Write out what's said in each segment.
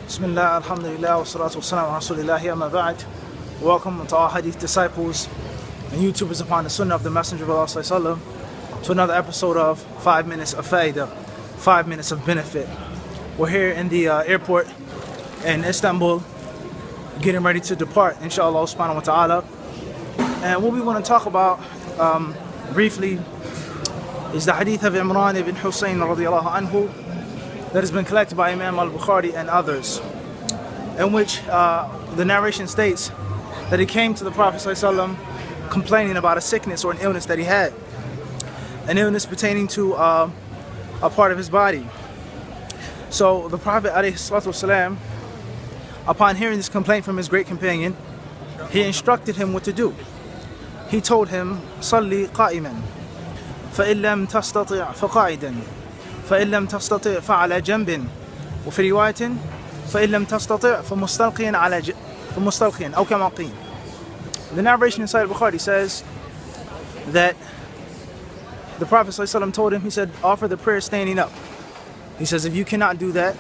Bismillah, alhamdulillah, wa salatu wa salam wa rasulillahi amma ba'd. Welcome to all Hadith disciples and YouTubers upon the Sunnah of the Messenger of Allah sallallahu to another episode of 5 minutes of Faidah, 5 minutes of benefit. We're here in the airport in Istanbul, getting ready to depart, inshallah subhanahu wa ta'ala. And what we want to talk about briefly is the Hadith of Imran ibn Hussein radiyallahu anhu that has been collected by Imam al-Bukhari and others, in which the narration states that he came to the Prophet ﷺ complaining about a sickness or an illness that he had, an illness pertaining to a part of his body. So the Prophet ﷺ, upon hearing this complaint from his great companion, he instructed him what to do. He told him, "Salli qa'iman, فإن لم تستطع فقاعدا فإن لم تستطع فعلى جنب وفي رواية فإن لم تستطع فمستلقيا أو كما قيل." The narration in Sahih Bukhari says that the Prophet ﷺ told him, he said, offer the prayer standing up. He says, if you cannot do that,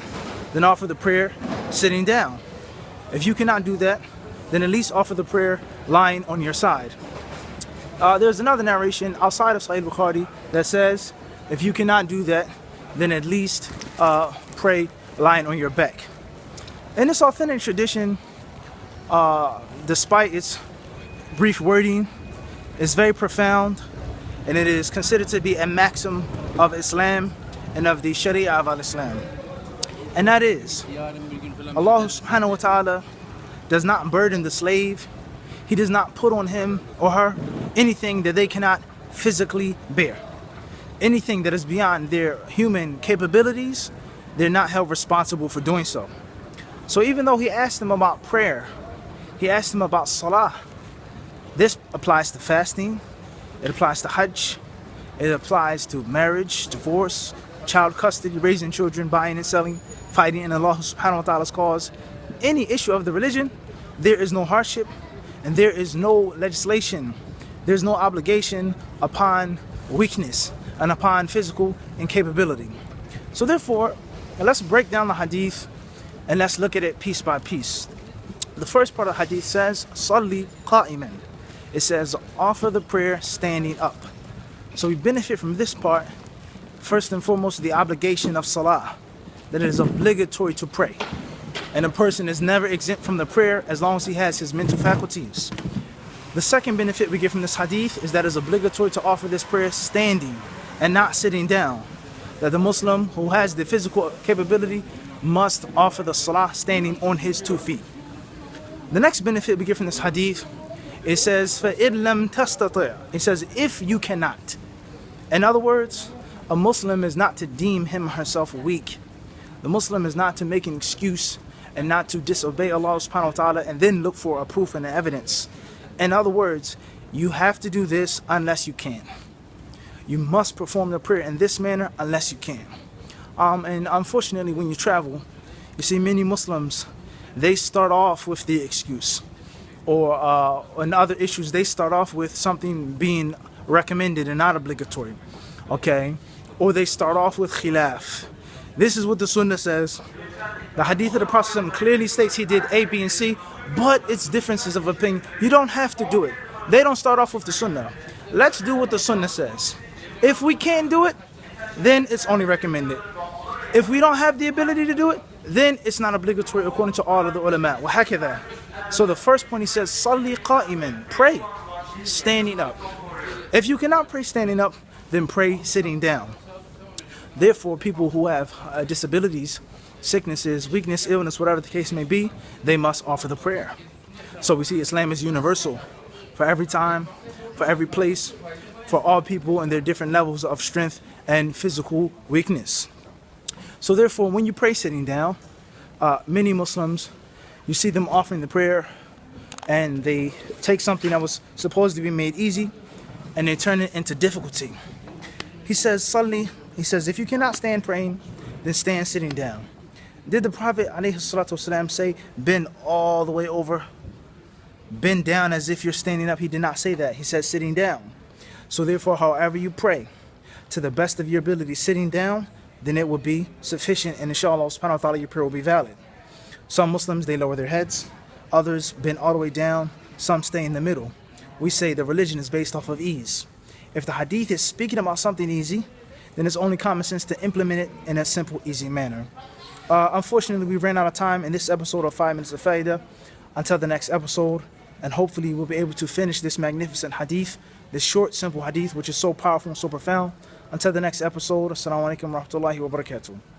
then offer the prayer sitting down. If you cannot do that, then at least offer the prayer lying on your side. There's another narration outside of Sahih Bukhari that says, if you cannot do that, then at least pray lying on your back. In this authentic tradition, despite its brief wording, it's very profound, and it is considered to be a maxim of Islam and of the Sharia of Islam. And that is, Allah subhanahu wa ta'ala does not burden the slave. He does not put on him or her anything that they cannot physically bear. Anything that is beyond their human capabilities, they're not held responsible for doing so. So even though he asked them about prayer, he asked them about salah. This applies to fasting, it applies to hajj, it applies to marriage, divorce, child custody, raising children, buying and selling, fighting in Allah subhanahu wa ta'ala's cause. Any issue of the religion, there is no hardship and there is no legislation, there's no obligation upon weakness and upon physical incapability. So therefore, let's break down the hadith and let's look at it piece by piece. The first part of the hadith says, Salli qa'iman. It says, offer the prayer standing up. So we benefit from this part, first and foremost, the obligation of salah, that it is obligatory to pray. And a person is never exempt from the prayer as long as he has his mental faculties. The second benefit we get from this hadith is that it is obligatory to offer this prayer standing and not sitting down. That the Muslim who has the physical capability must offer the salah standing on his 2 feet. The next benefit we get from this hadith, it says, فَإِن لَمْ تَسْتَطِعْ. It says, if you cannot. In other words, a Muslim is not to deem him or herself weak. The Muslim is not to make an excuse and not to disobey Allah subhanahu wa ta'ala and then look for a proof and an evidence. In other words, you have to do this unless you can. You must perform the prayer in this manner unless you can. And unfortunately, when you travel, you see many Muslims, they start off with the excuse. Or in other issues, they start off with something being recommended and not obligatory. Okay? Or they start off with khilaf. This is what the Sunnah says. The hadith of the Prophet ﷺ clearly states he did A, B, and C, but it's differences of opinion. You don't have to do it. They don't start off with the Sunnah. Let's do what the Sunnah says. If we can't do it, then it's only recommended. If we don't have the ability to do it, then it's not obligatory according to all of the ulama. وَهَكَذَا. So the first point he says, Salli qa'iman, pray standing up. If you cannot pray standing up, then pray sitting down. Therefore, people who have disabilities, sicknesses, weakness, illness, whatever the case may be, they must offer the prayer. So we see Islam is universal for every time, for every place, for all people and their different levels of strength and physical weakness. So therefore, when you pray sitting down, many Muslims, you see them offering the prayer and they take something that was supposed to be made easy and they turn it into difficulty. He says, Salli, he says, if you cannot stand praying, then stand sitting down. Did the Prophet ﷺ say, bend all the way over? Bend down as if you're standing up? He did not say that. He said sitting down. So therefore, however you pray, to the best of your ability, sitting down, then it will be sufficient, and inshallah subhanahu wa ta'ala your prayer will be valid. Some Muslims, they lower their heads. Others bend all the way down. Some stay in the middle. We say the religion is based off of ease. If the hadith is speaking about something easy, then it's only common sense to implement it in a simple, easy manner. Unfortunately, we ran out of time in this episode of 5 Minutes of Faida. Until the next episode, and hopefully we'll be able to finish this magnificent hadith, this short, simple hadith, which is so powerful and so profound. Until the next episode, assalamu alaikum wa rahmatullahi wa barakatuh.